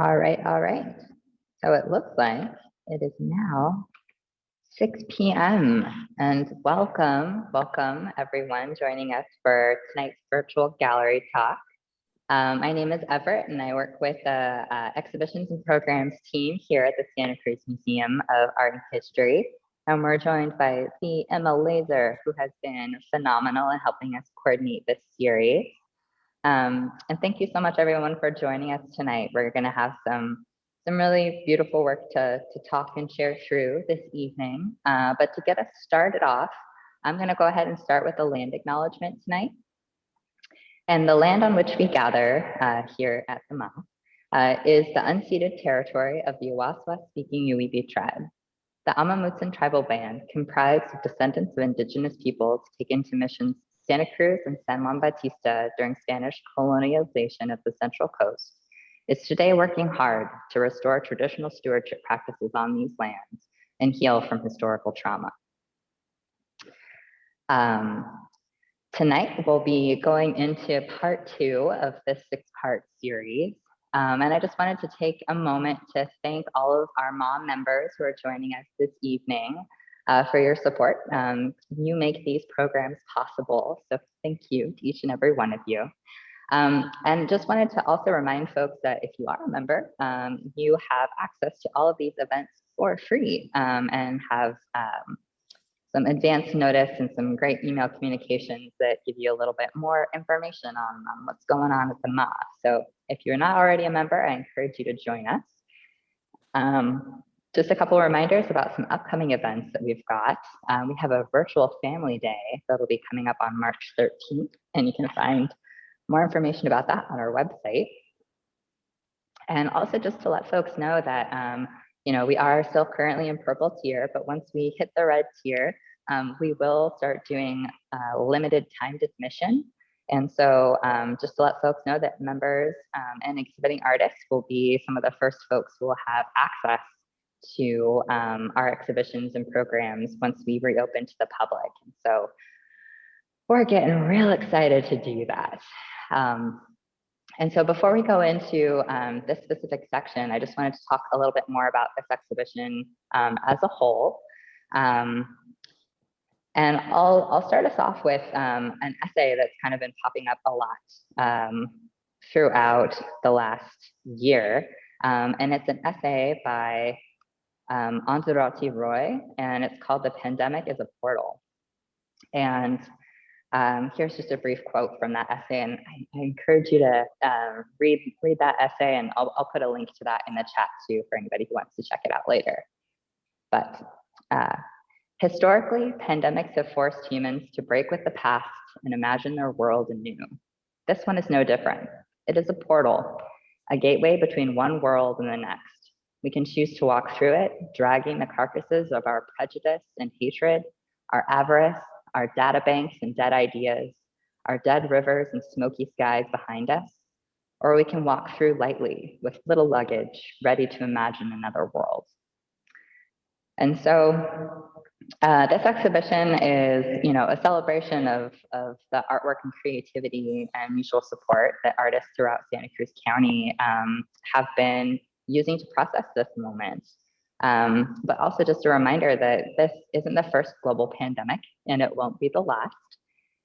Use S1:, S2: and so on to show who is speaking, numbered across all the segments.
S1: All right. So it looks like it is now 6 p.m. and welcome everyone joining us for tonight's virtual gallery talk. My name is Everett and I work with the exhibitions and programs team here at the Santa Cruz Museum of Art and History. And we're joined by the Emma Laser, who has been phenomenal in helping us coordinate this series. And thank you so much everyone for joining us tonight. We're gonna have some really beautiful work to talk and share through this evening. But to get us started off, I'm gonna go ahead and start with the land acknowledgement tonight. And the land on which we gather here at the MAH is the unceded territory of the Awaswas-speaking Yuibi tribe. The Amamutsan tribal band, comprised of descendants of indigenous peoples taken to missions Santa Cruz and San Juan Bautista during Spanish colonialization of the Central Coast, is today working hard to restore traditional stewardship practices on these lands and heal from historical trauma. Tonight, we'll be going into part 2 of this 6-part series. And I just wanted to take a moment to thank all of our MAH members who are joining us this evening for your support. You make these programs possible, so thank you to each and every one of you. And just wanted to also remind folks that if you are a member, you have access to all of these events for free and have some advance notice and some great email communications that give you a little bit more information on what's going on at the MAH. So if you're not already a member, I encourage you to join us. Just a couple of reminders about some upcoming events that we've got. We have a virtual family day that'll be coming up on March 13th, and you can find more information about that on our website. And also just to let folks know that we are still currently in purple tier, but once we hit the red tier, we will start doing limited timed admission. And so just to let folks know that members and exhibiting artists will be some of the first folks who will have access to our exhibitions and programs once we reopen to the public. And so we're getting real excited to do that. And so before we go into this specific section, I just wanted to talk a little bit more about this exhibition as a whole. And I'll start us off with an essay that's kind of been popping up a lot throughout the last year. And it's an essay by Antarati Roy, and it's called "The Pandemic is a Portal." And here's just a brief quote from that essay, and I encourage you to read that essay, and I'll put a link to that in the chat too for anybody who wants to check it out later. But historically, pandemics have forced humans to break with the past and imagine their world anew. This one is no different. It is a portal, a gateway between one world and the next. We can choose to walk through it, dragging the carcasses of our prejudice and hatred, our avarice, our data banks and dead ideas, our dead rivers and smoky skies behind us, or we can walk through lightly with little luggage, ready to imagine another world. And so this exhibition is, a celebration of the artwork and creativity and mutual support that artists throughout Santa Cruz County have been using to process this moment. But also just a reminder that this isn't the first global pandemic and it won't be the last.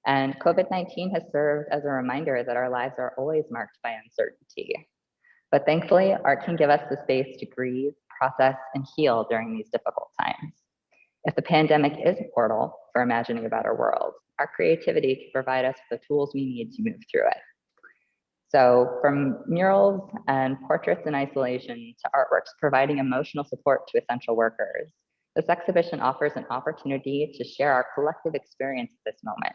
S1: And COVID-19 has served as a reminder that our lives are always marked by uncertainty. But thankfully, art can give us the space to grieve, process, and heal during these difficult times. If the pandemic is a portal for imagining a better world, our creativity can provide us with the tools we need to move through it. So from murals and portraits in isolation to artworks providing emotional support to essential workers, this exhibition offers an opportunity to share our collective experience at this moment.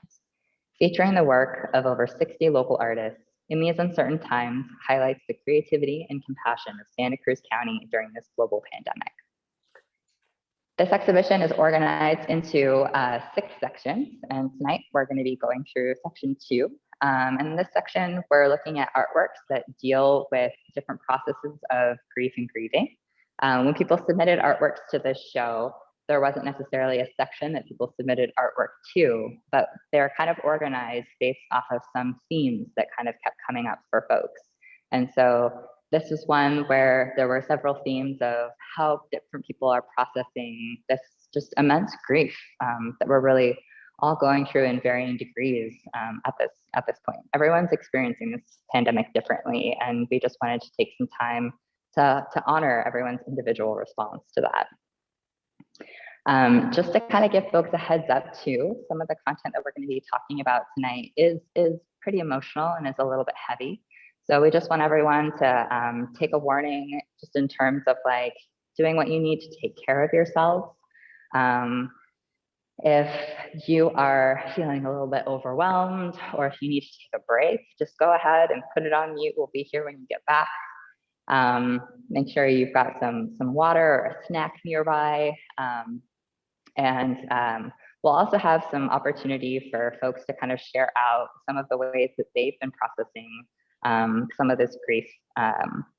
S1: Featuring the work of over 60 local artists in these uncertain times highlights the creativity and compassion of Santa Cruz County during this global pandemic. This exhibition is organized into 6 sections, and tonight we're going to be going through section 2. And in this section, we're looking at artworks that deal with different processes of grief and grieving. When people submitted artworks to this show, there wasn't necessarily a section that people submitted artwork to, but they're kind of organized based off of some themes that kind of kept coming up for folks. And so This is one where there were several themes of how different people are processing this just immense grief that we're really all going through in varying degrees at this point. Everyone's experiencing this pandemic differently, and we just wanted to take some time to honor everyone's individual response to that. Just to kind of give folks a heads up too, some of the content that we're going to be talking about tonight is pretty emotional and is a little bit heavy. So we just want everyone to take a warning just in terms of like doing what you need to take care of yourselves. If you are feeling a little bit overwhelmed, or if you need to take a break, just go ahead and put it on mute. We'll be here when you get back. Make sure you've got some water or a snack nearby. We'll also have some opportunity for folks to kind of share out some of the ways that they've been processing some of this grief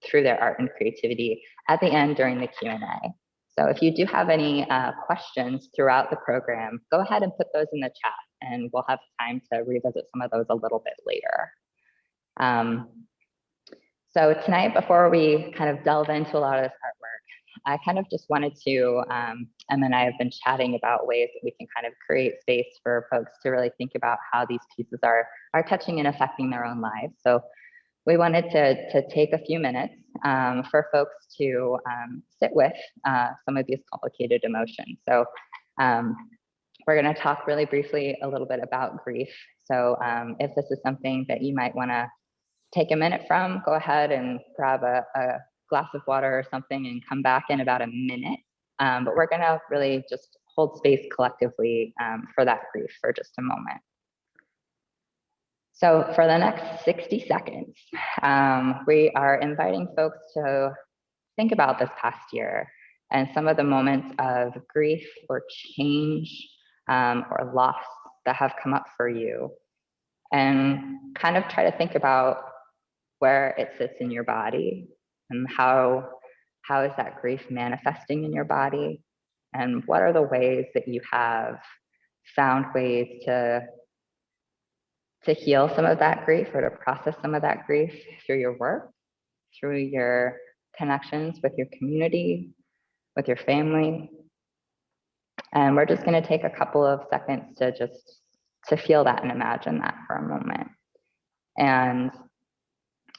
S1: through their art and creativity at the end during the Q&A. So if you do have any questions throughout the program, go ahead and put those in the chat, and we'll have time to revisit some of those a little bit later. So tonight, before we kind of delve into a lot of this artwork, I kind of just wanted to, Emma and I have been chatting about ways that we can kind of create space for folks to really think about how these pieces are touching and affecting their own lives. So we wanted to take a few minutes for folks to sit with some of these complicated emotions. So we're going to talk really briefly a little bit about grief. So if this is something that you might want to take a minute from, go ahead and grab a glass of water or something and come back in about a minute. But we're going to really just hold space collectively for that grief for just a moment. So for the next 60 seconds, we are inviting folks to think about this past year and some of the moments of grief or change or loss that have come up for you, and kind of try to think about where it sits in your body and how is that grief manifesting in your body, and what are the ways that you have found ways to heal some of that grief or to process some of that grief through your work, through your connections with your community, with your family. And we're just going to take a couple of seconds to feel that and imagine that for a moment. And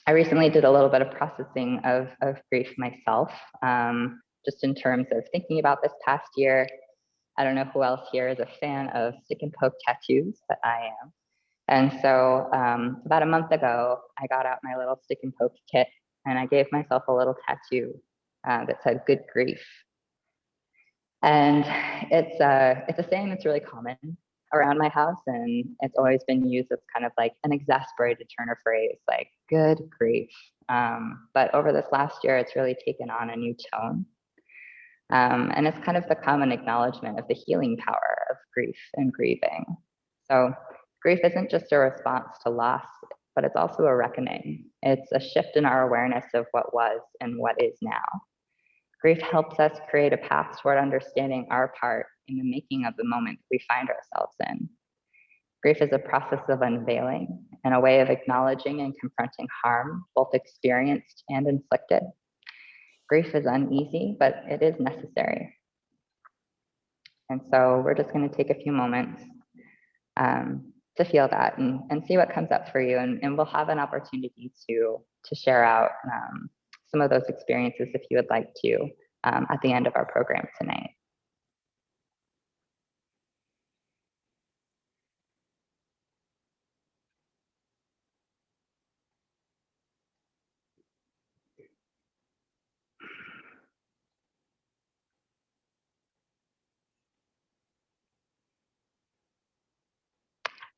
S1: I recently did a little bit of processing of grief myself, just in terms of thinking about this past year. I don't know who else here is a fan of stick and poke tattoos, but I am. And so about a month ago, I got out my little stick and poke kit, and I gave myself a little tattoo that said "Good Grief." And it's a saying that's really common around my house, and it's always been used as kind of like an exasperated turn of phrase, like "good grief." But over this last year, it's really taken on a new tone. And it's kind of the common acknowledgement of the healing power of grief and grieving. So grief isn't just a response to loss, but it's also a reckoning. It's a shift in our awareness of what was and what is now. Grief helps us create a path toward understanding our part in the making of the moment we find ourselves in. Grief is a process of unveiling and a way of acknowledging and confronting harm, both experienced and inflicted. Grief is uneasy, but it is necessary. And so we're just going to take a few moments to feel that and see what comes up for you. And we'll have an opportunity to share out some of those experiences if you would like to at the end of our program tonight.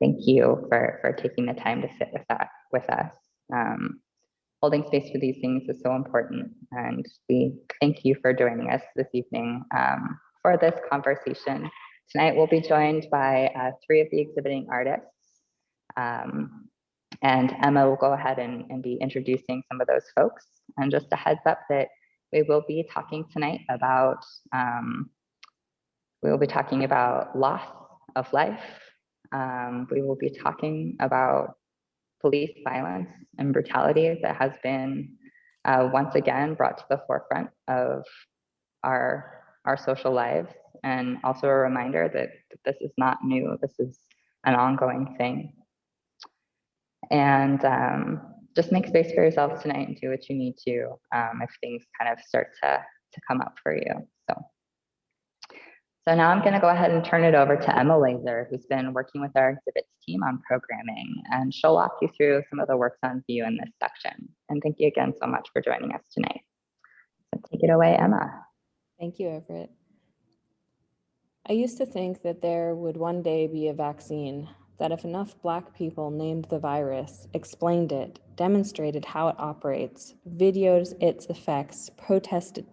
S1: Thank you for taking the time to sit with us. Holding space for these things is so important, and we thank you for joining us this evening for this conversation. Tonight we'll be joined by 3 of the exhibiting artists, and Emma will go ahead and be introducing some of those folks. And just a heads up that we will be talking tonight about loss of life. We will be talking about police violence and brutality that has been once again brought to the forefront of our social lives, and also a reminder that this is not new. This is an ongoing thing. And just make space for yourselves tonight and do what you need to if things kind of start to come up for you. So now I'm going to go ahead and turn it over to Emma Laser, who's been working with our exhibits team on programming, and she'll walk you through some of the works on view in this section. And thank you again so much for joining us tonight. So take it away, Emma.
S2: Thank you, Everett. I used to think that there would one day be a vaccine, that if enough Black people named the virus, explained it, demonstrated how it operates, videoed its effects, protested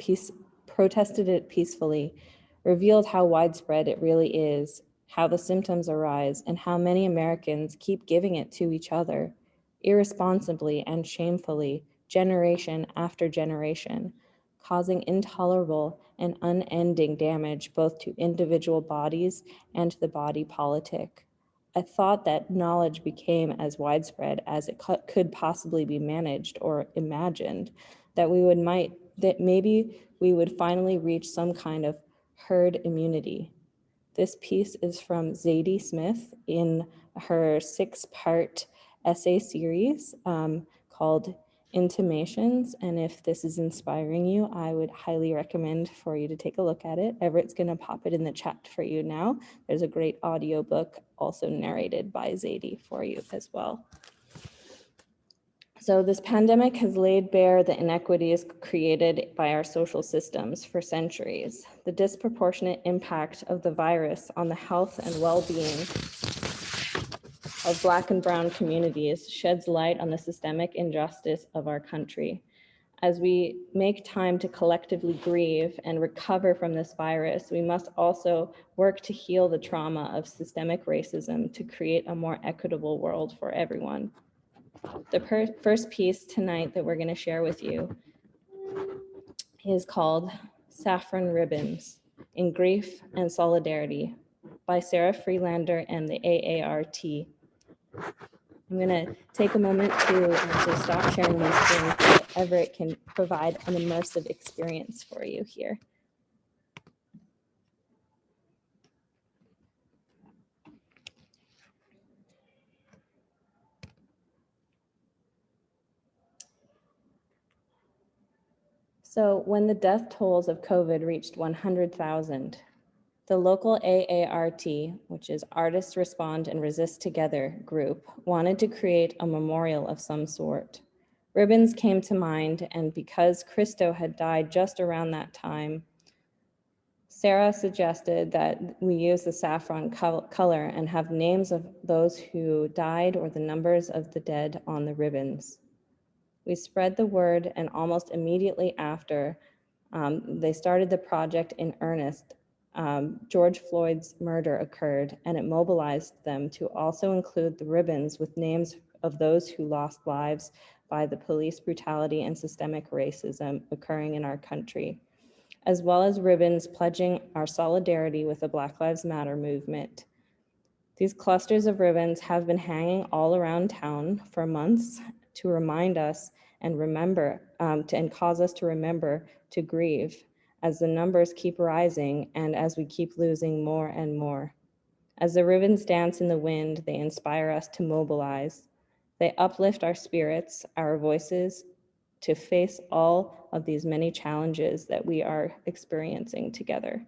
S2: it peacefully, revealed how widespread it really is, how the symptoms arise, and how many Americans keep giving it to each other, irresponsibly and shamefully, generation after generation, causing intolerable and unending damage both to individual bodies and to the body politic. I thought that knowledge became as widespread as it could possibly be managed or imagined, that maybe we would finally reach some kind of herd immunity. This piece is from Zadie Smith in her 6-part essay series called Intimations. And if this is inspiring you, I would highly recommend for you to take a look at it. Everett's going to pop it in the chat for you now. There's a great audiobook also narrated by Zadie for you as well. So this pandemic has laid bare the inequities created by our social systems for centuries. The disproportionate impact of the virus on the health and well-being of Black and Brown communities sheds light on the systemic injustice of our country. As we make time to collectively grieve and recover from this virus, we must also work to heal the trauma of systemic racism to create a more equitable world for everyone. The first piece tonight that we're going to share with you is called Saffron Ribbons in Grief and Solidarity by Sarah Freelander and the AART. I'm going to take a moment to stop sharing my screen so that Everett can provide an immersive experience for you here. So when the death tolls of COVID reached 100,000, the local AART, which is Artists Respond and Resist Together group, wanted to create a memorial of some sort. Ribbons came to mind, and because Christo had died just around that time, Sarah suggested that we use the saffron color and have names of those who died or the numbers of the dead on the ribbons. We spread the word, and almost immediately after they started the project in earnest, George Floyd's murder occurred, and it mobilized them to also include the ribbons with names of those who lost lives by the police brutality and systemic racism occurring in our country, as well as ribbons pledging our solidarity with the Black Lives Matter movement. These clusters of ribbons have been hanging all around town for months to remind us and remember, and cause us to remember to grieve as the numbers keep rising and as we keep losing more and more. As the ribbons dance in the wind, they inspire us to mobilize. They uplift our spirits, our voices, to face all of these many challenges that we are experiencing together.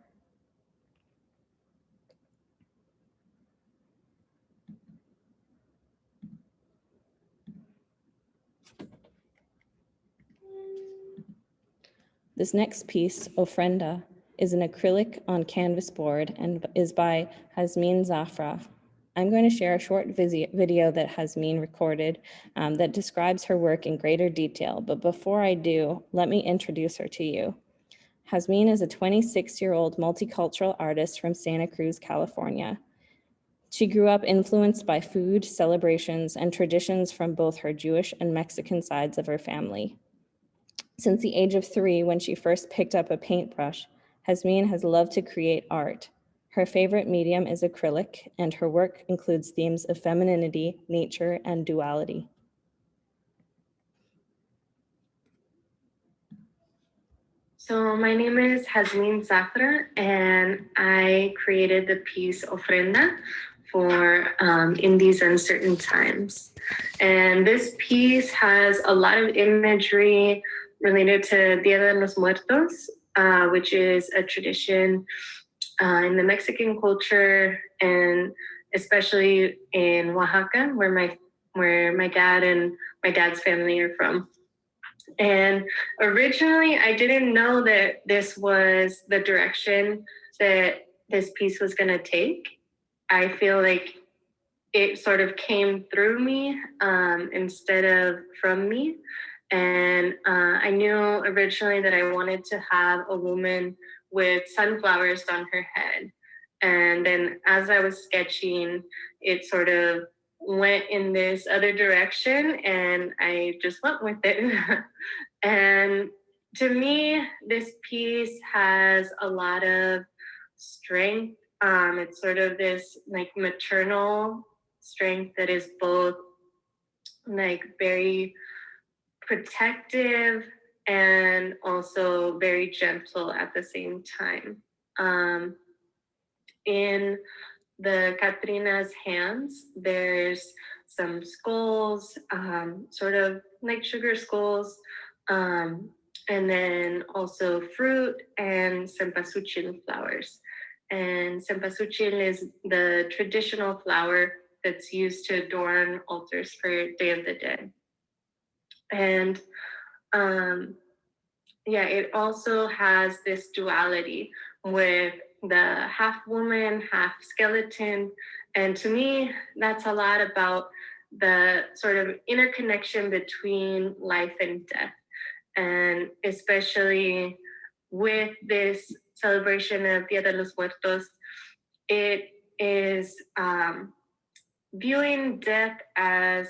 S2: This next piece, Ofrenda, is an acrylic on canvas board and is by Jasmin Zatra. I'm going to share a short video that Jasmin recorded that describes her work in greater detail, but before I do, let me introduce her to you. Jasmin is a 26-year-old multicultural artist from Santa Cruz, California. She grew up influenced by food, celebrations, and traditions from both her Jewish and Mexican sides of her family. Since the age of 3, when she first picked up a paintbrush, Jasmin has loved to create art. Her favorite medium is acrylic, and her work includes themes of femininity, nature, and duality.
S3: So my name is Jasmin Zatra, and I created the piece Ofrenda for In These Uncertain Times. And this piece has a lot of imagery related to Dia de los Muertos, which is a tradition in the Mexican culture, and especially in Oaxaca, where my dad and my dad's family are from. And originally, I didn't know that this was the direction that this piece was going to take. I feel like it sort of came through me instead of from me. And I knew originally that I wanted to have a woman with sunflowers on her head. And then as I was sketching, it sort of went in this other direction, and I just went with it. And to me, this piece has a lot of strength. It's sort of this like maternal strength that is both like very protective and also very gentle at the same time. In the Catrina's hands, there's some skulls, sort of like sugar skulls, and then also fruit and cempasúchil flowers. And cempasúchil is the traditional flower that's used to adorn altars for Day of the Dead. And it also has this duality with the half woman, half skeleton. And to me, that's a lot about the sort of interconnection between life and death. And especially with this celebration of Dia de los Muertos, it is viewing death as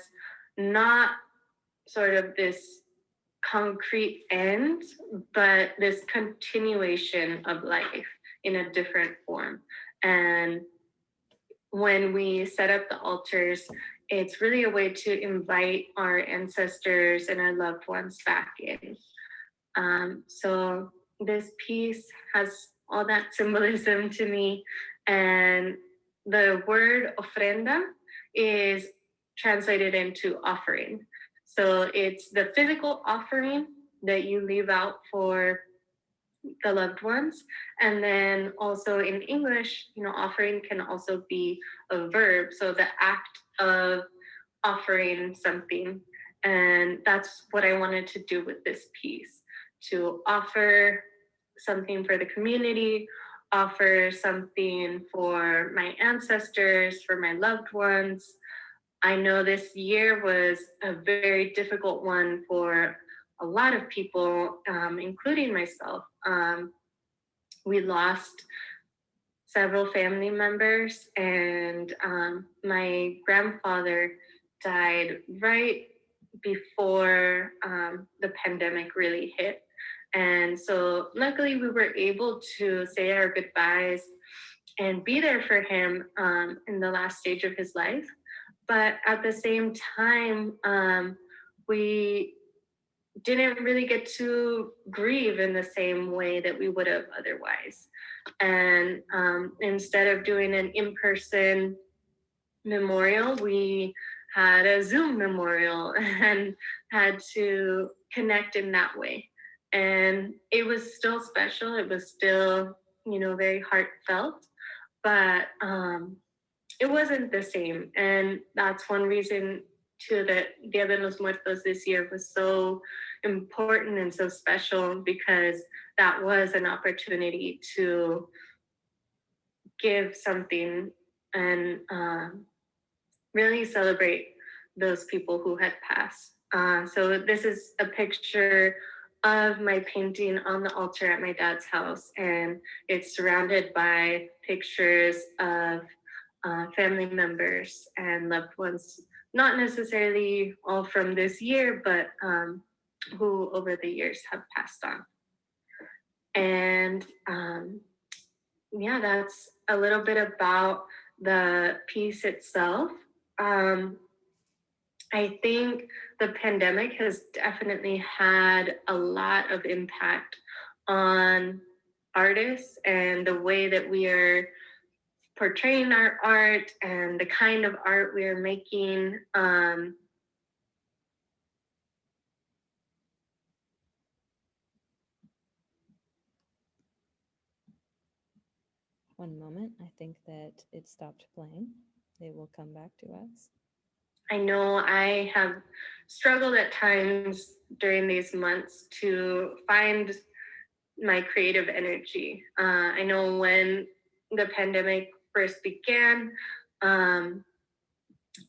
S3: not sort of this concrete end, but this continuation of life in a different form. And when we set up the altars, it's really a way to invite our ancestors and our loved ones back in. So this piece has all that symbolism to me. And the word ofrenda is translated into offering. So it's the physical offering that you leave out for the loved ones. And then also in English, offering can also be a verb. So the act of offering something. And that's what I wanted to do with this piece, to offer something for the community, offer something for my ancestors, for my loved ones. I know this year was a very difficult one for a lot of people, including myself. We lost several family members, and my grandfather died right before the pandemic really hit. And so luckily we were able to say our goodbyes and be there for him in the last stage of his life. But at the same time, we didn't really get to grieve in the same way that we would have otherwise. And instead of doing an in-person memorial, we had a Zoom memorial and had to connect in that way. And it was still special. It was still, very heartfelt, but it wasn't the same. And that's one reason too that Dia de los Muertos this year was so important and so special, because that was an opportunity to give something and really celebrate those people who had passed. So this is a picture of my painting on the altar at my dad's house, and it's surrounded by pictures of family members and loved ones, not necessarily all from this year, but who over the years have passed on. And that's a little bit about the piece itself. I think the pandemic has definitely had a lot of impact on artists and the way that we are portraying our art and the kind of art we are making.
S2: One moment, I think that it stopped playing. They will come back to us.
S3: I know I have struggled at times during these months to find my creative energy. I know when the pandemic first began,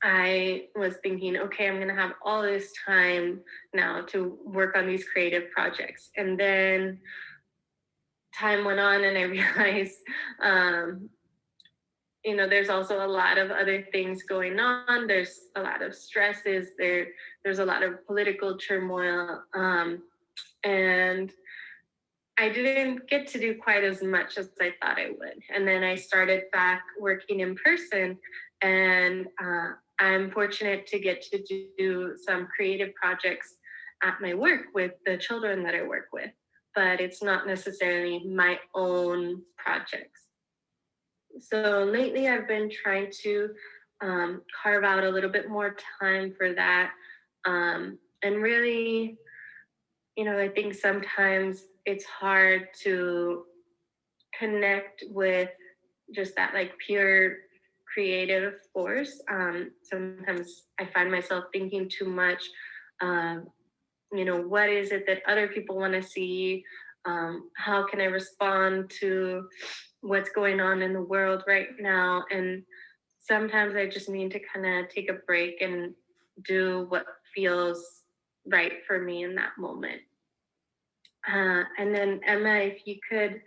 S3: I was thinking, okay, I'm gonna have all this time now to work on these creative projects. And then time went on and I realized, there's also a lot of other things going on. There's a lot of stresses. There's a lot of political turmoil. And I didn't get to do quite as much as I thought I would. And then I started back working in person, and I'm fortunate to get to do some creative projects at my work with the children that I work with, but it's not necessarily my own projects. So lately I've been trying to carve out a little bit more time for that. And really, I think sometimes it's hard to connect with just that like pure creative force. Sometimes I find myself thinking too much, what is it that other people want to see? How can I respond to what's going on in the world right now? And sometimes I just need to kind of take a break and do what feels right for me in that moment. And then Emma, if you could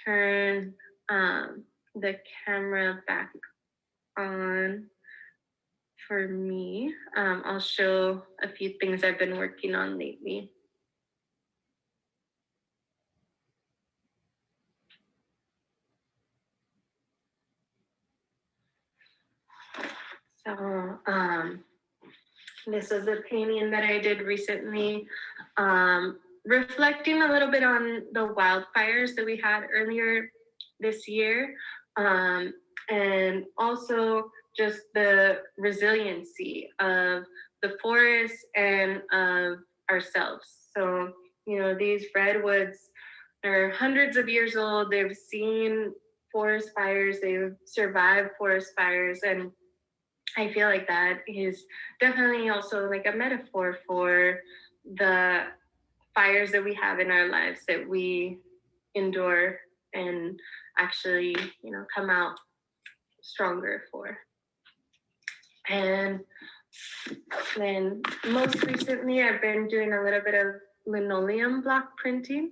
S3: turn the camera back on for me, I'll show a few things I've been working on lately. So this is a painting that I did recently, reflecting a little bit on the wildfires that we had earlier this year, and also just the resiliency of the forest and of ourselves. So, these redwoods are hundreds of years old. They've seen forest fires, they've survived forest fires, and I feel like that is definitely also like a metaphor for the fires that we have in our lives that we endure and actually, come out stronger for. And then most recently, I've been doing a little bit of linoleum block printing.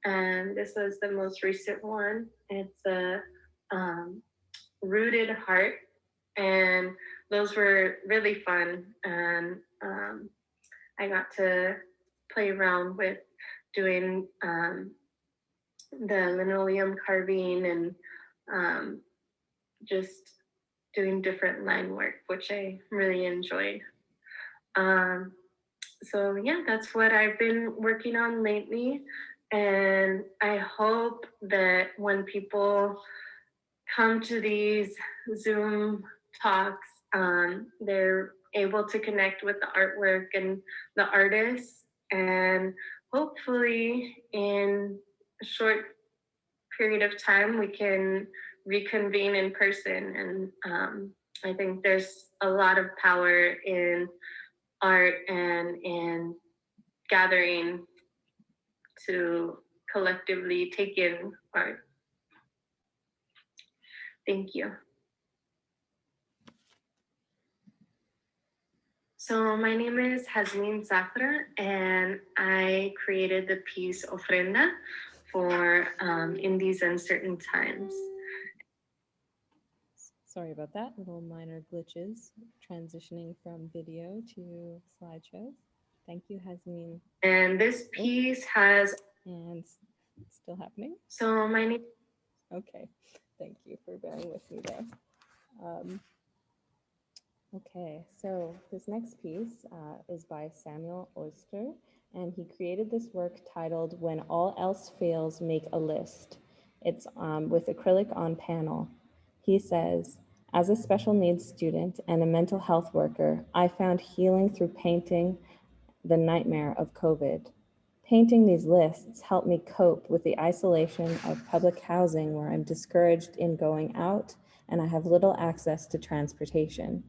S3: And this was the most recent one. It's a rooted heart. And those were really fun. And I got to play around with doing the linoleum carving and just doing different line work, which I really enjoyed. So yeah, that's what I've been working on lately. And I hope that when people come to these Zoom talks, they're able to connect with the artwork and the artists, and hopefully in a short period of time we can reconvene in person. And I think there's a lot of power in art and in gathering to collectively take in art. Thank you. So my name is Jasmin Zatra, and I created the piece Ofrenda for In These Uncertain Times.
S2: Sorry about that, little minor glitches, transitioning from video to slideshows. Thank you, Jasmin.
S3: And this piece has...
S2: And still happening?
S3: So my name...
S2: Okay, thank you for bearing with me there. Okay, so this next piece is by Samuel Oyster, And he created this work titled When All Else Fails, Make a List. It's with acrylic on panel. He says, as a special needs student and a mental health worker, I found healing through painting the nightmare of COVID. Painting these lists helped me cope with the isolation of public housing where I'm discouraged in going out and I have little access to transportation.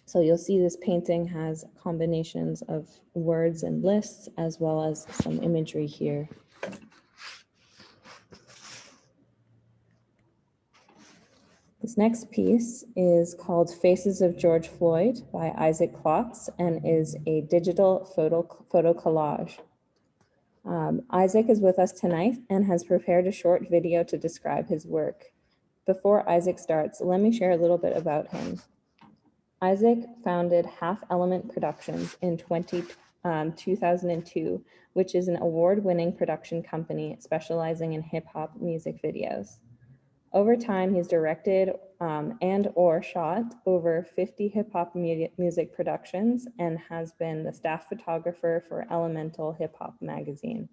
S2: So you'll see this painting has combinations of words and lists as well as some imagery here. This next piece is called Faces of George Floyd by Isaac Klotz and is a digital photo collage. Isaac is with us tonight and has prepared a short video to describe his work. Before Isaac starts, let me share a little bit about him. Isaac founded Half Element Productions in 2002, which is an award-winning production company specializing in hip-hop music videos. Over time, he's directed and or shot over 50 hip-hop music productions and has been the staff photographer for Elemental Hip Hop magazine.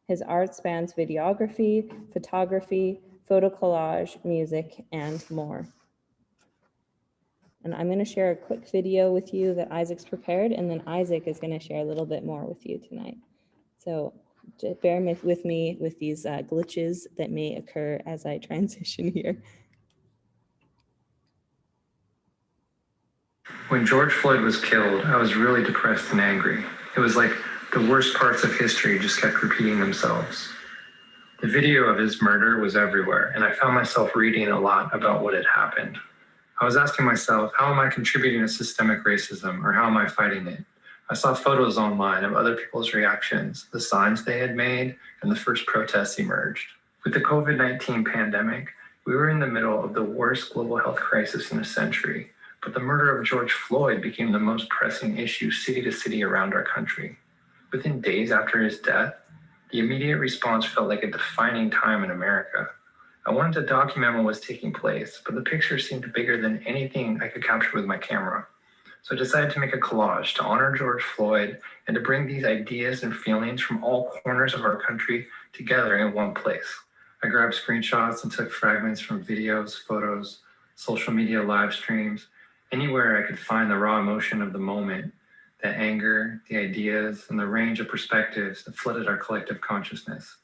S2: His art spans videography, photography, photo collage, music, and more. And I'm going to share a quick video with you that Isaac's prepared, and then Isaac is going to share a little bit more with you tonight. So just bear with me with these glitches that may occur as I transition here.
S4: When George Floyd was killed, I was really depressed and angry. It was like the worst parts of history just kept repeating themselves. The video of his murder was everywhere, and I found myself reading a lot about what had happened. I was asking myself, how am I contributing to systemic racism, or how am I fighting it? I saw photos online of other people's reactions, the signs they had made, and the first protests emerged. With the COVID-19 pandemic, we were in the middle of the worst global health crisis in a century, but the murder of George Floyd became the most pressing issue city to city around our country. Within days after his death, the immediate response felt like a defining time in America. I wanted to document what was taking place, but the picture seemed bigger than anything I could capture with my camera. So I decided to make a collage to honor George Floyd and to bring these ideas and feelings from all corners of our country together in one place. I grabbed screenshots and took fragments from videos, photos, social media live streams, anywhere I could find the raw emotion of the moment, the anger, the ideas, and the range of perspectives that flooded our collective consciousness.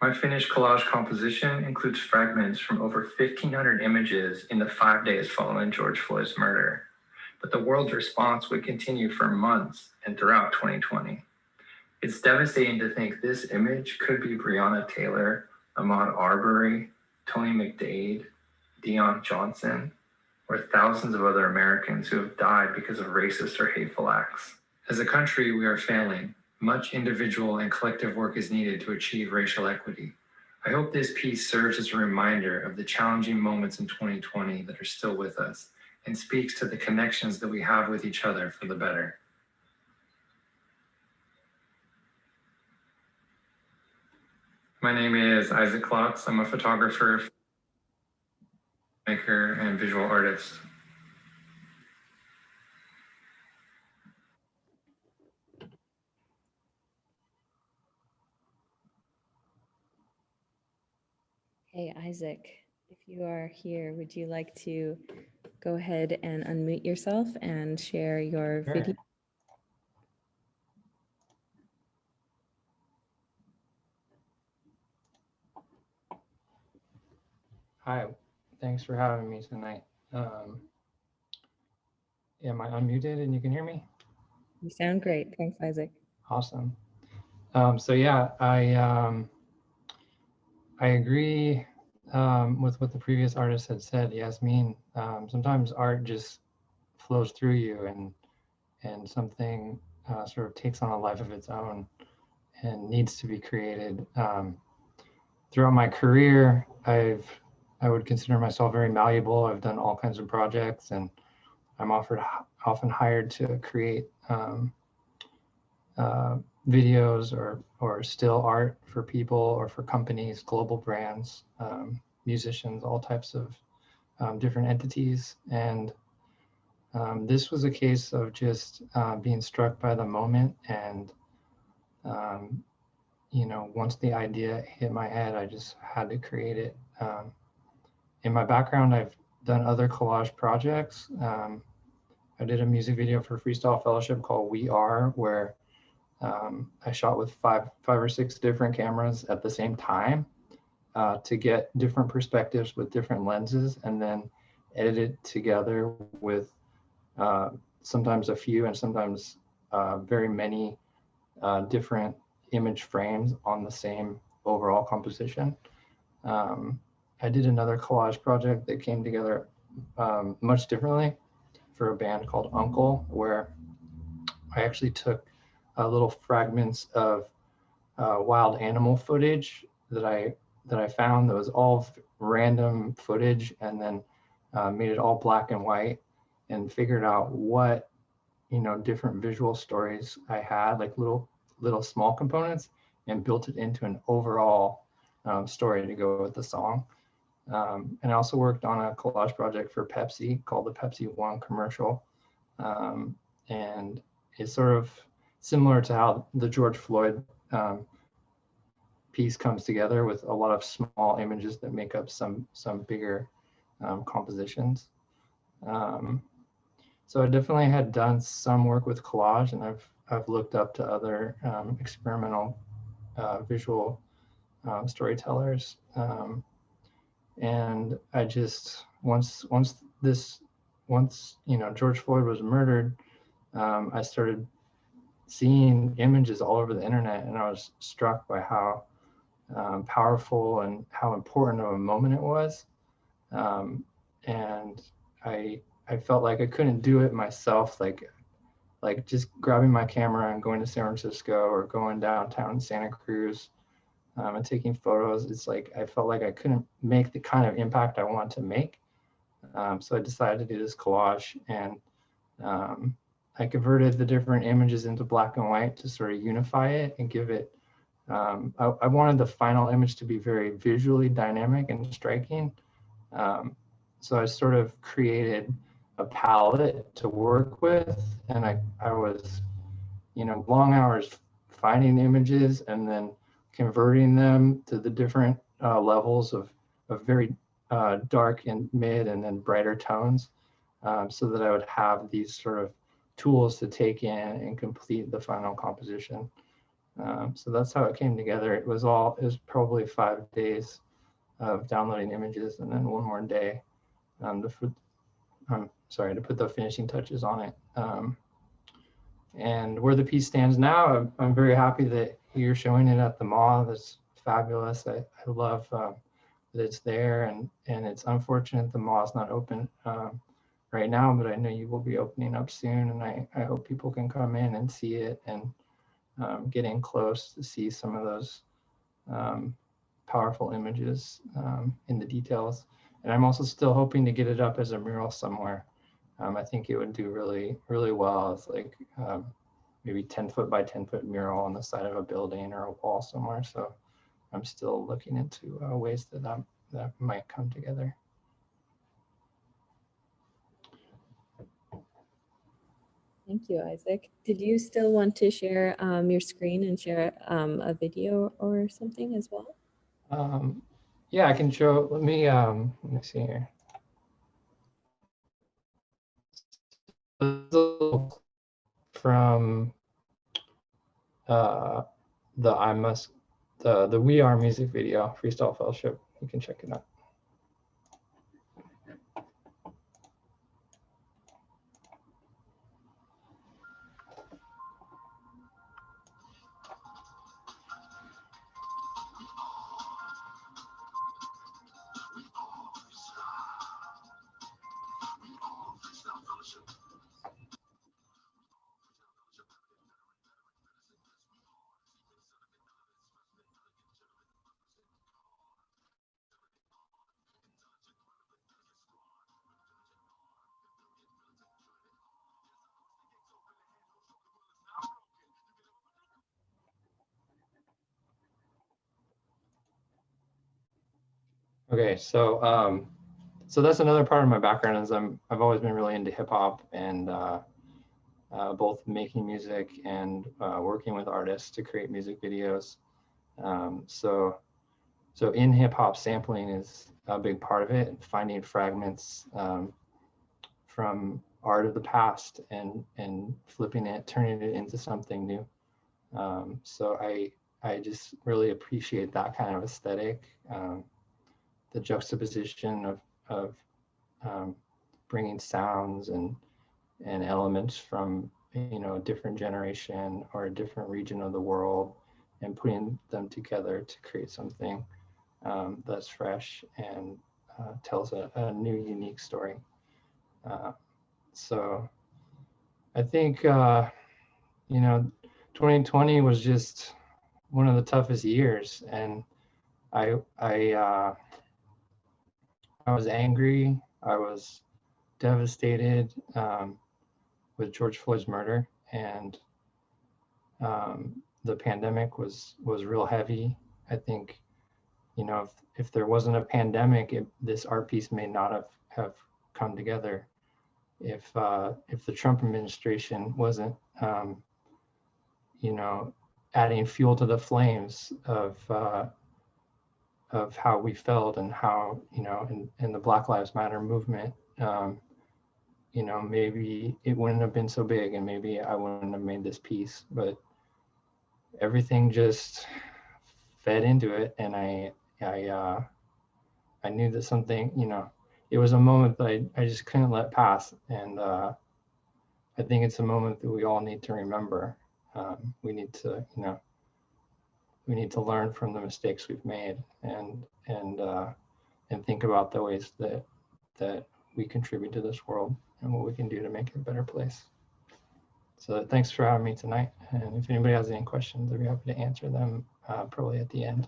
S4: My finished collage composition includes fragments from over 1,500 images in the 5 days following George Floyd's murder. But the world's response would continue for months and throughout 2020. It's devastating to think this image could be Breonna Taylor, Ahmaud Arbery, Tony McDade, Deion Johnson, or thousands of other Americans who have died because of racist or hateful acts. As a country, we are failing. Much individual and collective work is needed to achieve racial equity. I hope this piece serves as a reminder of the challenging moments in 2020 that are still with us and speaks to the connections that we have with each other for the better. My name is Isaac Klotz. I'm a photographer, maker, and visual artist.
S2: Hey, Isaac, if you are here, would you like to go ahead and unmute yourself and share your video?
S5: Hi, thanks for having me tonight. Am I unmuted and you can hear me?
S2: You sound great. Thanks, Isaac.
S5: Awesome. So yeah, I agree with what the previous artist had said, Jasmin. Sometimes art just flows through you and something sort of takes on a life of its own and needs to be created. Throughout my career, I would consider myself very malleable. I've done all kinds of projects, and I'm often hired to create videos or still art for people or for companies, global brands, musicians, all types of different entities. And This was a case of just being struck by the moment, and you know, once the idea hit my head, I just had to create it. In my background, I've done other collage projects. I did a music video for Freestyle Fellowship called We Are, where I shot with five or six different cameras at the same time to get different perspectives with different lenses, and then edit it together with sometimes a few and sometimes very many different image frames on the same overall composition. I did another collage project that came together much differently for a band called Uncle, where I actually took little fragments of wild animal footage that I found that was all random footage, and then made it all black and white, and figured out what, you know, different visual stories I had, like little small components, and built it into an overall story to go with the song. And I also worked on a collage project for Pepsi called the Pepsi One commercial. And it's sort of similar to how the George Floyd piece comes together, with a lot of small images that make up some bigger compositions. So I definitely had done some work with collage, and I've looked up to other experimental visual storytellers. And I just, once you know, George Floyd was murdered, I started seeing images all over the internet, and I was struck by how powerful and how important of a moment it was. And I felt like I couldn't do it myself, like just grabbing my camera and going to San Francisco or going downtown Santa Cruz and taking photos. It's like I felt like I couldn't make the kind of impact I want to make. So I decided to do this collage, and I converted the different images into black and white to sort of unify it and give it, I wanted the final image to be very visually dynamic and striking. So I sort of created a palette to work with, and I was, you know, long hours finding images and then converting them to the different levels of very dark and mid and then brighter tones, so that I would have these sort of tools to take in and complete the final composition. So that's how it came together. It was probably 5 days of downloading images, and then one more day to put the finishing touches on it. And where the piece stands now, I'm very happy that you're showing it at the MAH. That's fabulous. I love that it's there, and it's unfortunate the MAH is not open right now, but I know you will be opening up soon, and I hope people can come in and see it and get in close to see some of those powerful images in the details. And I'm also still hoping to get it up as a mural somewhere. I think it would do really, really well as like maybe 10-foot by 10-foot mural on the side of a building or a wall somewhere. So I'm still looking into ways that might come together.
S2: Thank you, Isaac. Did you still want to share your screen and share a video or something as well?
S5: Yeah, I can show. Let me see here. From the We Are music video, Freestyle Fellowship. You can check it out. Okay, so so that's another part of my background is I've always been really into hip hop and both making music and working with artists to create music videos. So in hip hop, sampling is a big part of it, and finding fragments from art of the past and flipping it, turning it into something new. So I just really appreciate that kind of aesthetic, the juxtaposition of bringing sounds and elements from, you know, a different generation or a different region of the world and putting them together to create something that's fresh and tells a new, unique story. So I think, you know, 2020 was just one of the toughest years, and I was angry. I was devastated with George Floyd's murder, and the pandemic was real heavy. I think, you know, if there wasn't a pandemic, this art piece may not have come together. If the Trump administration wasn't, you know, adding fuel to the flames of how we felt and how, you know, in the Black Lives Matter movement, you know, maybe it wouldn't have been so big, and maybe I wouldn't have made this piece. But everything just fed into it, and I knew that something, you know, it was a moment that I just couldn't let pass. And I think it's a moment that we all need to remember. We need to, you know, we need to learn from the mistakes we've made and think about the ways that we contribute to this world and what we can do to make it a better place. So thanks for having me tonight. And if anybody has any questions, I'd be happy to answer them probably at the end.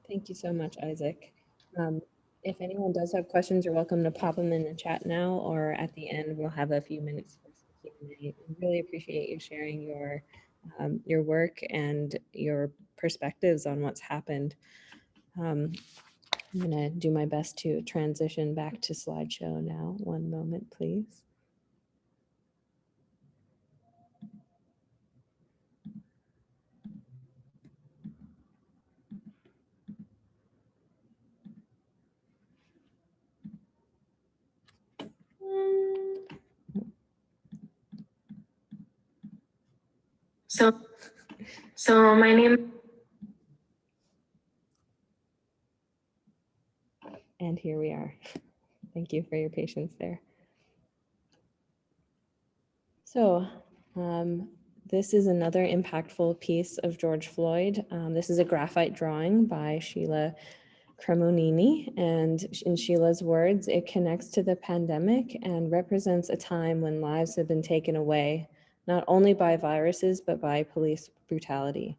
S2: Thank you so much, Isaac. If anyone does have questions, you're welcome to pop them in the chat now, or at the end, we'll have a few minutes for some Q&A. I really appreciate you sharing your work and your perspectives on what's happened. I'm gonna do my best to transition back to slideshow now. One moment, please.
S3: So my name.
S2: And here we are. Thank you for your patience there. So this is another impactful piece of George Floyd. This is a graphite drawing by Sheila Cremonini, and in Sheila's words, it connects to the pandemic and represents a time when lives have been taken away, not only by viruses, but by police brutality.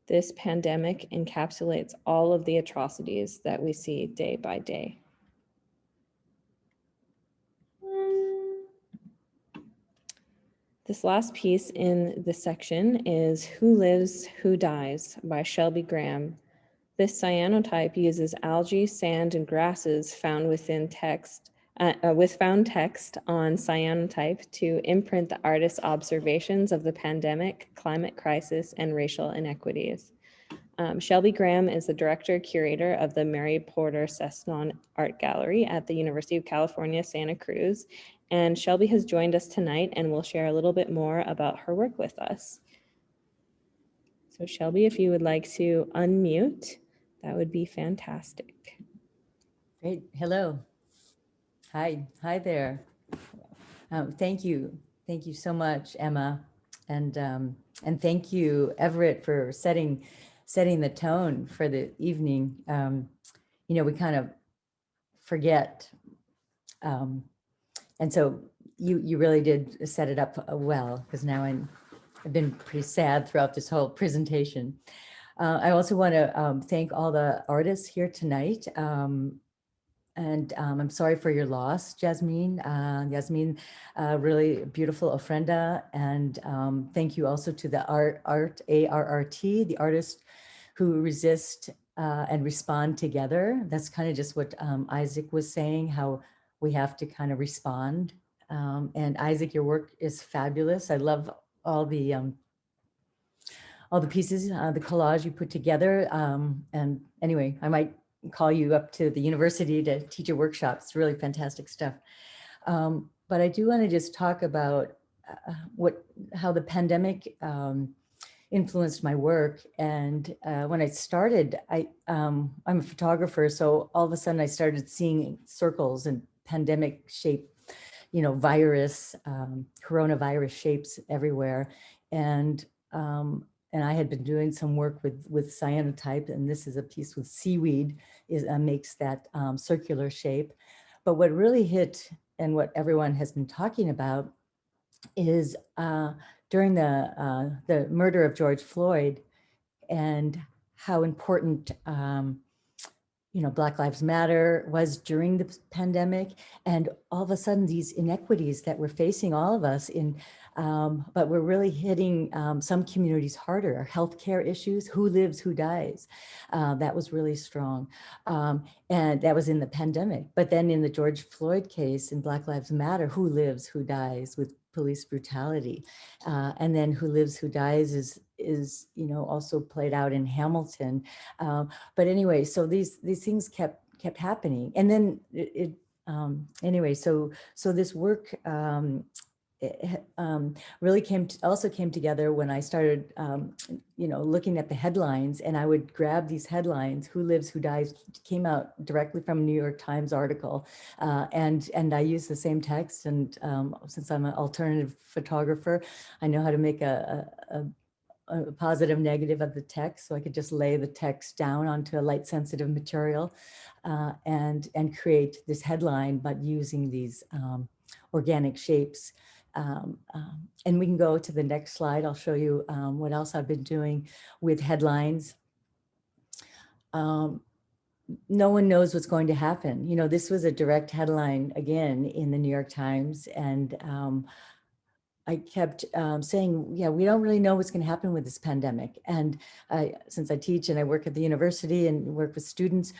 S2: This pandemic encapsulates all of the atrocities that we see day by day. This last piece in this section is Who Lives, Who Dies by Shelby Graham. This cyanotype uses algae, sand, and grasses found within text, with found text on cyanotype to imprint the artist's observations of the pandemic, climate crisis, and racial inequities. Shelby Graham is the director curator of the Mary Porter Cessnon Art Gallery at the University of California, Santa Cruz. And Shelby has joined us tonight and will share a little bit more about her work with us. So Shelby, if you would like to unmute, that would be fantastic.
S6: Great. Hello. Hi there. Thank you. Thank you so much, Emma. And thank you, Everett, for setting the tone for the evening. You know, we kind of forget. And so you really did set it up well, because now I've been pretty sad throughout this whole presentation. I also want to thank all the artists here tonight. And I'm sorry for your loss, Jasmin. Jasmin, really beautiful ofrenda. And thank you also to the ARRT, the artists who resist and respond together. That's kind of just what Isaac was saying, how we have to kind of respond. And Isaac, your work is fabulous. I love all the pieces, the collage you put together. And anyway, I might call you up to the university to teach a workshop. It's really fantastic stuff. But I do want to just talk about how the pandemic influenced my work. And when I started, I'm a photographer, so all of a sudden I started seeing circles and pandemic shape, virus, coronavirus shapes everywhere. And I had been doing some work with cyanotype, and this is a piece with seaweed, makes that circular shape. But what really hit, and what everyone has been talking about, is during the murder of George Floyd, and how important Black Lives Matter was during the pandemic, and all of a sudden these inequities that we're facing, all of us but we're really hitting some communities harder. Healthcare issues, who lives, who dies. That was really strong. And that was in the pandemic. But then in the George Floyd case, in Black Lives Matter, who lives, who dies with police brutality. And then who lives, who dies is also played out in Hamilton. But anyway, so these things kept happening. And then anyway, so this work really came together when I started, looking at the headlines, and I would grab these headlines. Who lives, who dies came out directly from a New York Times article, and I use the same text. And since I'm an alternative photographer, I know how to make a positive, negative of the text, so I could just lay the text down onto a light sensitive material, and create this headline, but using these organic shapes. And we can go to the next slide. I'll show you what else I've been doing with headlines. No one knows what's going to happen. This was a direct headline again in the New York Times, and I kept saying, yeah, we don't really know what's going to happen with this pandemic. And since I teach and I work at the university and work with students,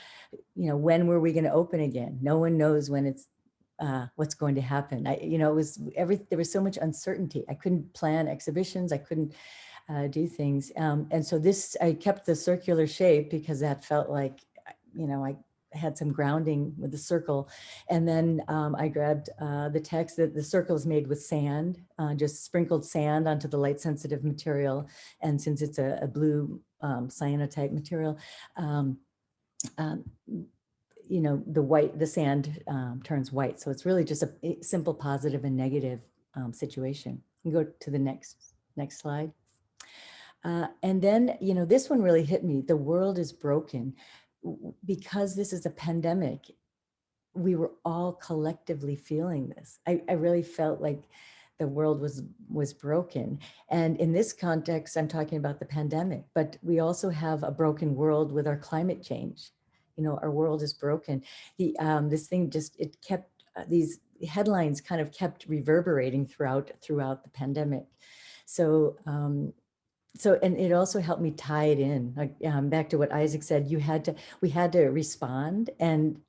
S6: when were we going to open again? No one knows when it's what's going to happen. It was there was so much uncertainty. I couldn't plan exhibitions. I couldn't do things. And so I kept the circular shape because that felt like, I had some grounding with the circle. And then I grabbed the text that the circle is made with sand, just sprinkled sand onto the light sensitive material. And since it's a blue cyanotype material, the sand turns white. So it's really just a simple positive and negative situation. You can go to the next slide. And then, this one really hit me. The world is broken. Because this is a pandemic, we were all collectively feeling this. I really felt like the world was broken. And in this context, I'm talking about the pandemic, but we also have a broken world with our climate change. Our world is broken. This thing these headlines kind of kept reverberating throughout the pandemic. So, and it also helped me tie it in, back to what Isaac said. We had to respond, and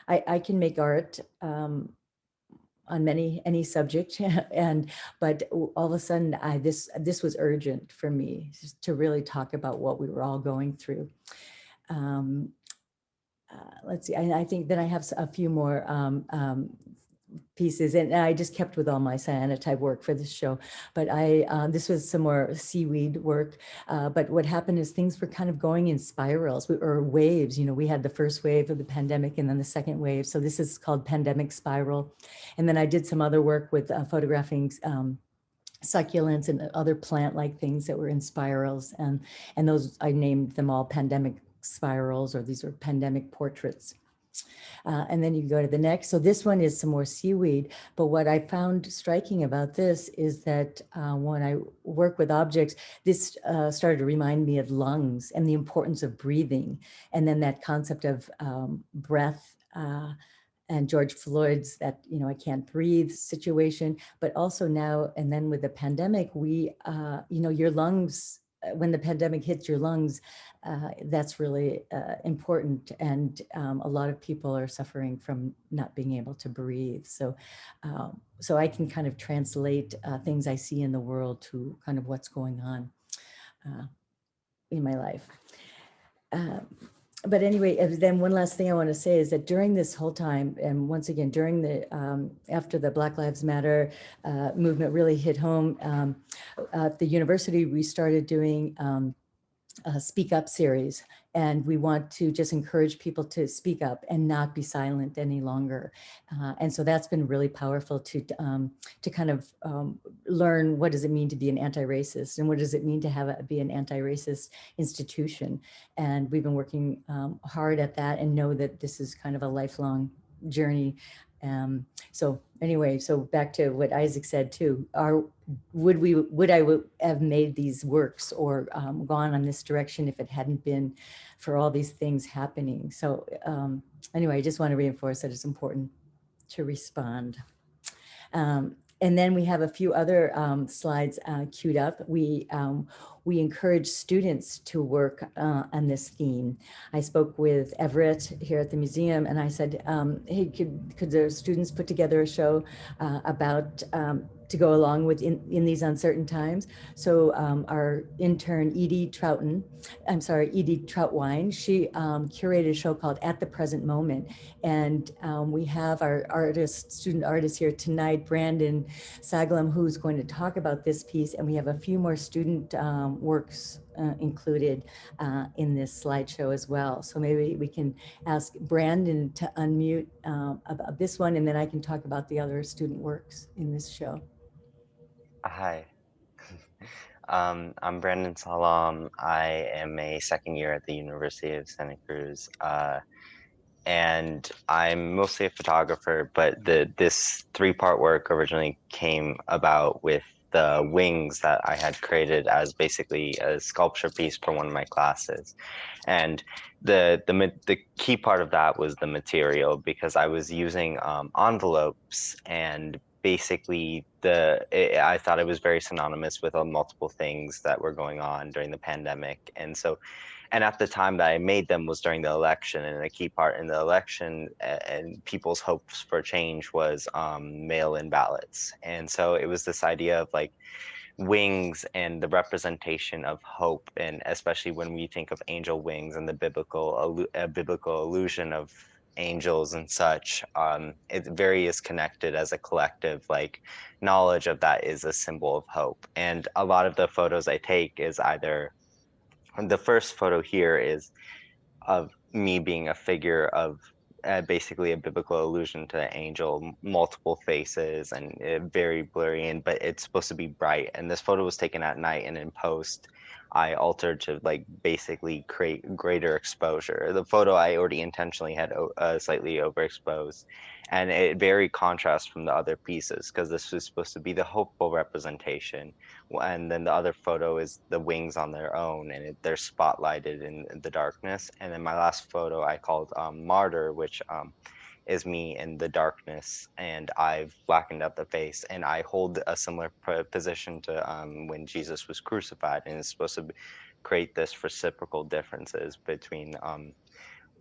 S6: I can make art on any subject, but all of a sudden, this was urgent for me to really talk about what we were all going through. Let's see, I think that I have a few more pieces, and I just kept with all my cyanotype work for this show, but this was some more seaweed work, but what happened is things were kind of going in spirals or waves. We had the first wave of the pandemic and then the second wave, so this is called pandemic spiral. And then I did some other work with photographing succulents and other plant-like things that were in spirals, and those, I named them all pandemic spirals, or these are pandemic portraits. And then you go to the next. So this one is some more seaweed. But what I found striking about this is that when I work with objects, this started to remind me of lungs and the importance of breathing. And then that concept of breath, and George Floyd's that, I can't breathe situation, but also now, and then with the pandemic, your lungs when the pandemic hits your lungs, that's really important. And a lot of people are suffering from not being able to breathe. So, so I can kind of translate things I see in the world to kind of what's going on in my life. But anyway, then one last thing I want to say is that during this whole time, and once again, during the, after the Black Lives Matter movement really hit home, at the university, we started doing a Speak Up series. And we want to just encourage people to speak up and not be silent any longer. And so that's been really powerful to kind of learn what does it mean to be an anti-racist and what does it mean to be an anti-racist institution. And we've been working hard at that and know that this is kind of a lifelong journey. So anyway, so back to what Isaac said too, would I have made these works or gone on this direction if it hadn't been for all these things happening? So anyway, I just want to reinforce that it's important to respond. And then we have a few other slides queued up. We encourage students to work on this theme. I spoke with Everett here at the museum and I said, hey, could the students put together a show about to go along with in these uncertain times? So our intern, Edie Troutwine, she curated a show called At the Present Moment. And we have our student artist here tonight, Brandon Saglam, who's going to talk about this piece. And we have a few more student works included in this slideshow as well. So maybe we can ask Brandon to unmute about this one, and then I can talk about the other student works in this show.
S7: Hi, I'm Brandon Saglam. I am a second year at the University of Santa Cruz, and I'm mostly a photographer, but this three-part work originally came about with the wings that I had created as basically a sculpture piece for one of my classes. And the key part of that was the material, because I was using envelopes, and basically I thought it was very synonymous with multiple things that were going on during the pandemic. And at the time that I made them was during the election, and a key part in the election and people's hopes for change was mail-in ballots. And so it was this idea of like wings and the representation of hope, and especially when we think of angel wings and the biblical illusion of angels and such, it very is connected as a collective, like knowledge of that is a symbol of hope. And a lot of the photos I take is either, the first photo here is of me being a figure of basically a biblical allusion to an angel, multiple faces, and very blurry, but it's supposed to be bright. And this photo was taken at night, and in post I altered to like basically create greater exposure. The photo I already intentionally had slightly overexposed, and it very contrasts from the other pieces, because this was supposed to be the hopeful representation. And then the other photo is the wings on their own, and they're spotlighted in the darkness. And then my last photo I called Martyr, which is me in the darkness, and I've blackened out the face, and I hold a similar position to when Jesus was crucified, and it's supposed to create this reciprocal differences between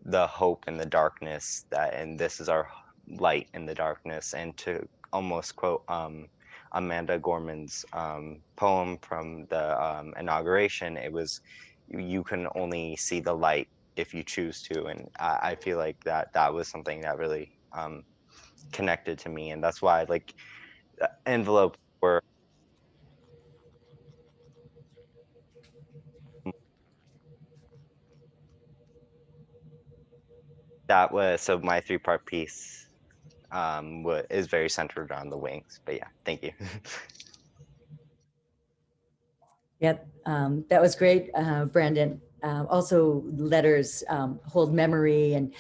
S7: the hope and the darkness, and this is our light in the darkness. And to almost quote Amanda Gorman's poem from the inauguration, it was, you can only see the light if you choose to. And I feel like that was something that really connected to me, and that's why like envelopes were so my three-part piece is very centered around the wings. But yeah, thank you.
S6: Yep, that was great, Brandon. Also, letters hold memory, and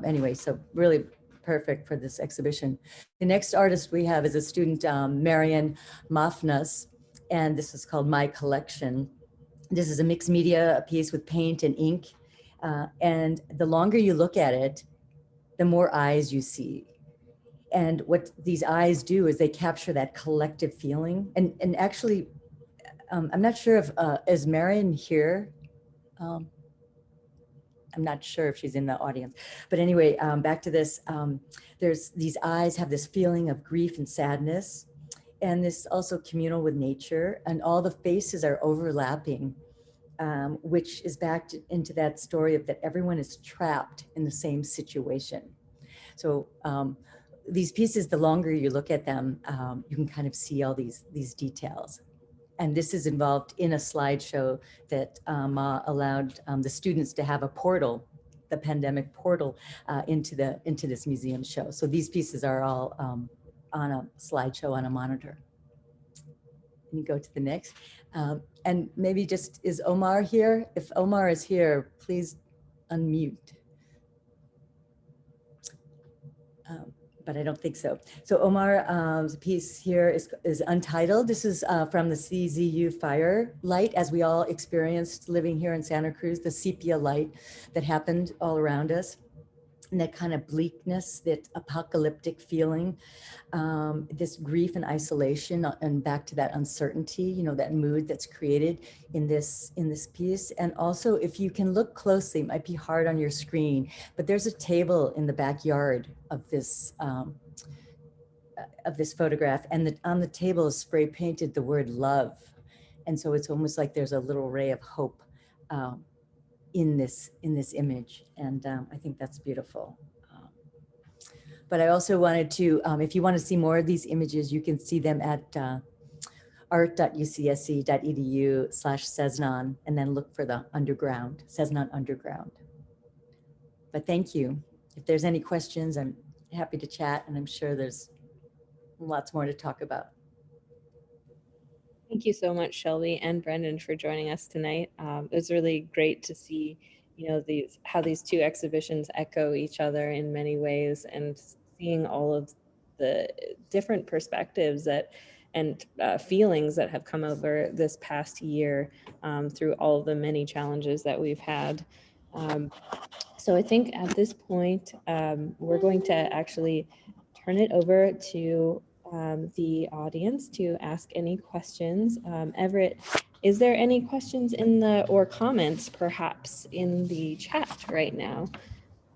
S6: anyway, so really perfect for this exhibition. The next artist we have is a student, Marian Mafnas, and this is called My Collection. This is a mixed media piece with paint and ink, and the longer you look at it, the more eyes you see. And what these eyes do is they capture that collective feeling. And actually, I'm not sure if, is Marion here? I'm not sure if she's in the audience, but anyway, back to this. There's these eyes have this feeling of grief and sadness, and this also communal with nature, and all the faces are overlapping, which is back into that story of that everyone is trapped in the same situation. So these pieces, the longer you look at them, you can kind of see all these details. And this is involved in a slideshow that allowed the students to have a portal, the pandemic portal, into this museum show. So these pieces are all on a slideshow on a monitor. Can you go to the next? And maybe just, is Omar here? If Omar is here, please unmute. But I don't think so. So Omar's piece here is Untitled. This is from the CZU fire light, as we all experienced living here in Santa Cruz, the sepia light that happened all around us. And that kind of bleakness, that apocalyptic feeling, this grief and isolation, and back to that uncertainty, you know, that mood that's created in this piece. And also, if you can look closely, it might be hard on your screen, but there's a table in the backyard of this photograph, and on the table is spray painted the word love. And so it's almost like there's a little ray of hope in this image, and I think that's beautiful. But I also wanted to, if you want to see more of these images, you can see them at art.ucsc.edu/Cezanne, and then look for the underground, Cezanne Underground. But thank you. If there's any questions, I'm happy to chat, and I'm sure there's lots more to talk about.
S2: Thank you so much, Shelby and Brendan, for joining us tonight. It was really great to see, you know, how these two exhibitions echo each other in many ways, and seeing all of the different perspectives and feelings that have come over this past year through all of the many challenges that we've had. So I think at this point, we're going to actually turn it over to the audience to ask any questions. Everett, is there any questions or comments perhaps in the chat right now?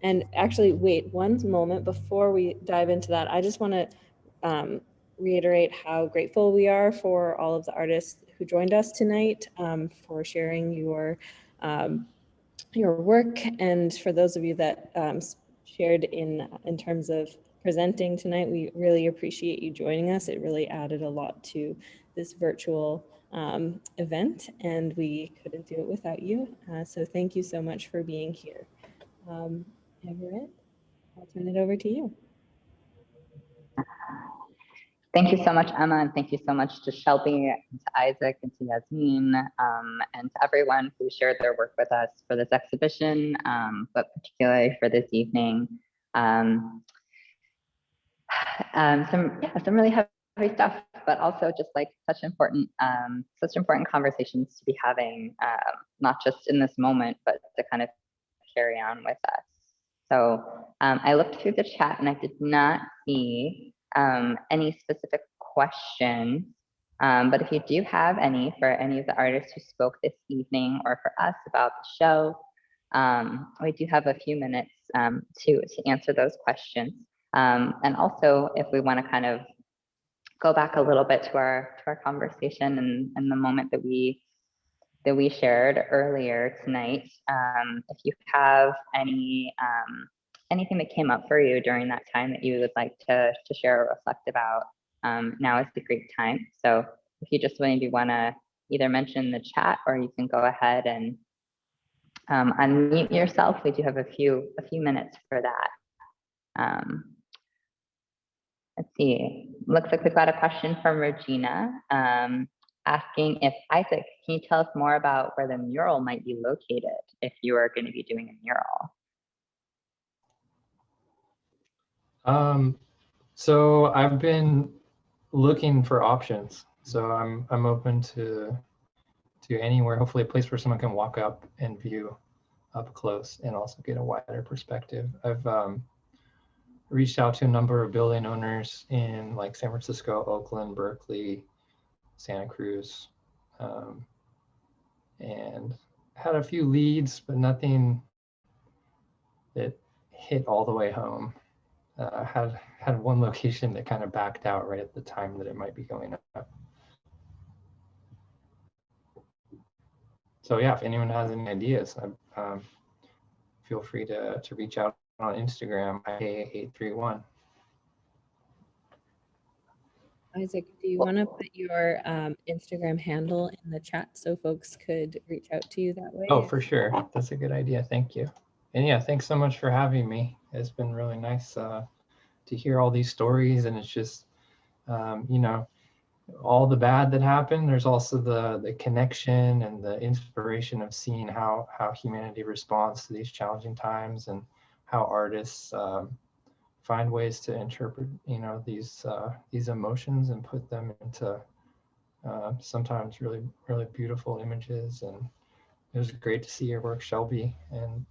S2: And actually, wait one moment before we dive into that. I just want to reiterate how grateful we are for all of the artists who joined us tonight, for sharing your work, and for those of you that shared in terms of presenting tonight. We really appreciate you joining us. It really added a lot to this virtual event, and we couldn't do it without you. So thank you so much for being here. Everett, I'll turn it over to you.
S1: Thank you so much, Emma, and thank you so much to Shelby, and to Isaac, and to Jasmin, and to everyone who shared their work with us for this exhibition, but particularly for this evening. Some really heavy stuff, but also just like such important conversations to be having, not just in this moment, but to kind of carry on with us. So I looked through the chat and I did not see any specific questions, but if you do have any for any of the artists who spoke this evening, or for us about the show, we do have a few minutes to answer those questions. And also, if we want to kind of go back a little bit to our conversation and the moment that we shared earlier tonight, if you have anything that came up for you during that time that you would like to share or reflect about, now is the great time. So if you just maybe want to either mention the chat, or you can go ahead and unmute yourself. We do have a few minutes for that. Let's see. Looks like we've got a question from Regina, asking if, Isaac, can you tell us more about where the mural might be located if you are going to be doing a mural?
S5: So I've been looking for options. So I'm open to anywhere, hopefully a place where someone can walk up and view up close and also get a wider perspective. I've reached out to a number of building owners in like San Francisco, Oakland, Berkeley, Santa Cruz, And had a few leads, but nothing that hit all the way home. Had one location that kind of backed out right at the time that it might be going up. So yeah, if anyone has any ideas, feel free to reach out on Instagram, IA831.
S2: Isaac, do you want to put your Instagram handle in the chat so folks could reach out to you that way?
S5: Oh, for sure. That's a good idea. Thank you. And yeah, thanks so much for having me. It's been really nice to hear all these stories. And it's just, you know, all the bad that happened. There's also the connection and the inspiration of seeing how humanity responds to these challenging times, and how artists find ways to interpret, you know, these emotions and put them into sometimes really beautiful images. And it was great to see your work, Shelby, and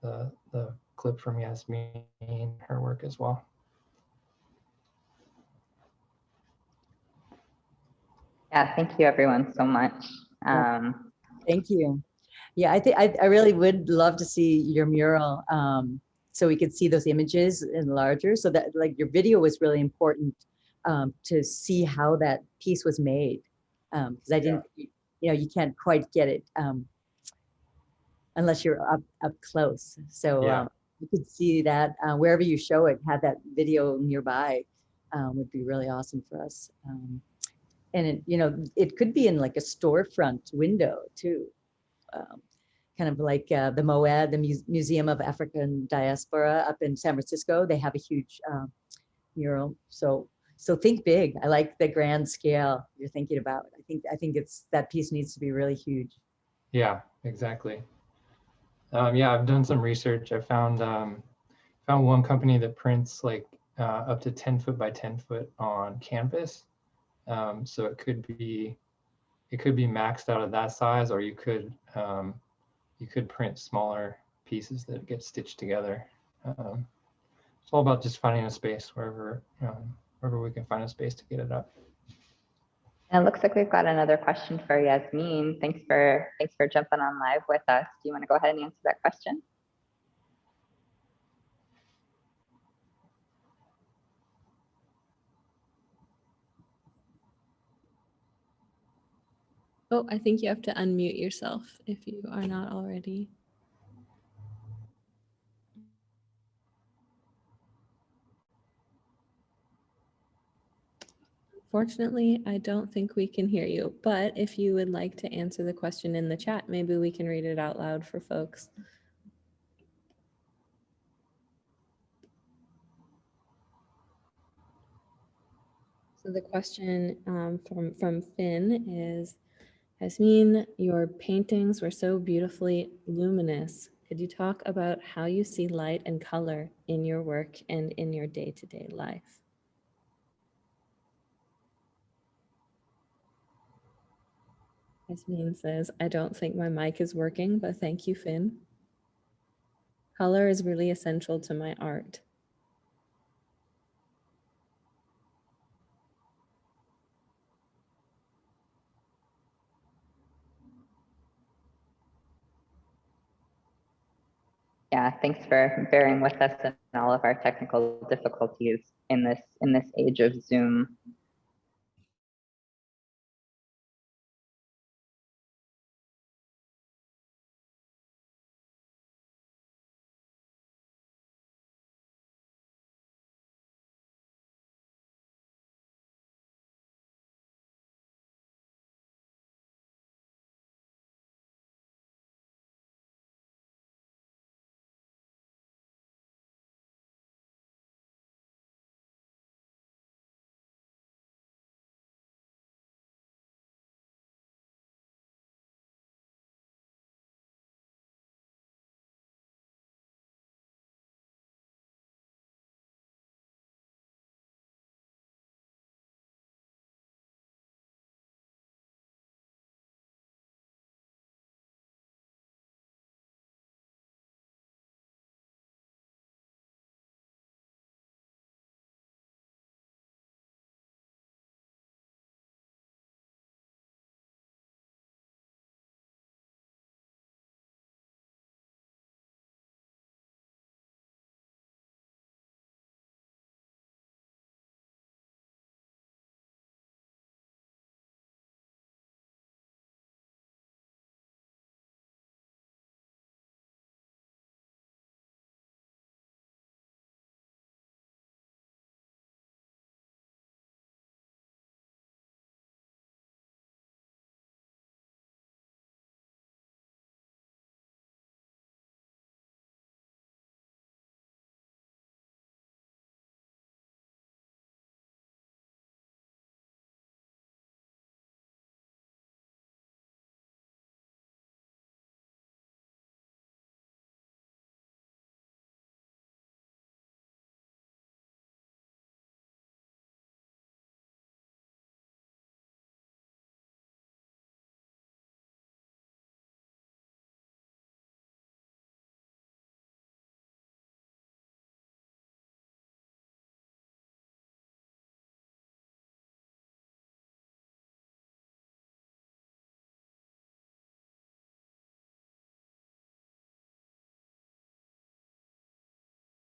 S5: the clip from Jasmin, her work as well.
S1: Yeah, thank you everyone so much.
S6: Thank you. Yeah, I think I really would love to see your mural, so we could see those images in larger. So that, like, your video was really important to see how that piece was made, because I didn't, you know, you can't quite get it unless you're up close. So
S5: Yeah.
S6: you could see that wherever you show it, have that video nearby would be really awesome for us. And it, you know, it could be in like a storefront window too. Kind of like the MOAD, the Museum of African Diaspora up in San Francisco. They have a huge mural. So think big. I like the grand scale you're thinking about. I think it's, that piece needs to be really huge.
S5: Yeah, exactly. Yeah, I've done some research. I found one company that prints like up to 10 foot by 10 foot on canvas. So it could be maxed out at that size, or you could print smaller pieces that get stitched together. It's all about just finding a space wherever we can find a space to get it up.
S1: And it looks like we've got another question for Jasmin. Thanks for jumping on live with us. Do you want to go ahead and answer that question?
S2: Oh, I think you have to unmute yourself if you are not already. Unfortunately, I don't think we can hear you, but if you would like to answer the question in the chat, maybe we can read it out loud for folks. So the question from Finn is, Jasmin, your paintings were so beautifully luminous. Could you talk about how you see light and color in your work and in your day-to-day life? Jasmin says, I don't think my mic is working, but thank you, Finn. Color is really essential to my art.
S1: Yeah, thanks for bearing with us and all of our technical difficulties in this age of Zoom.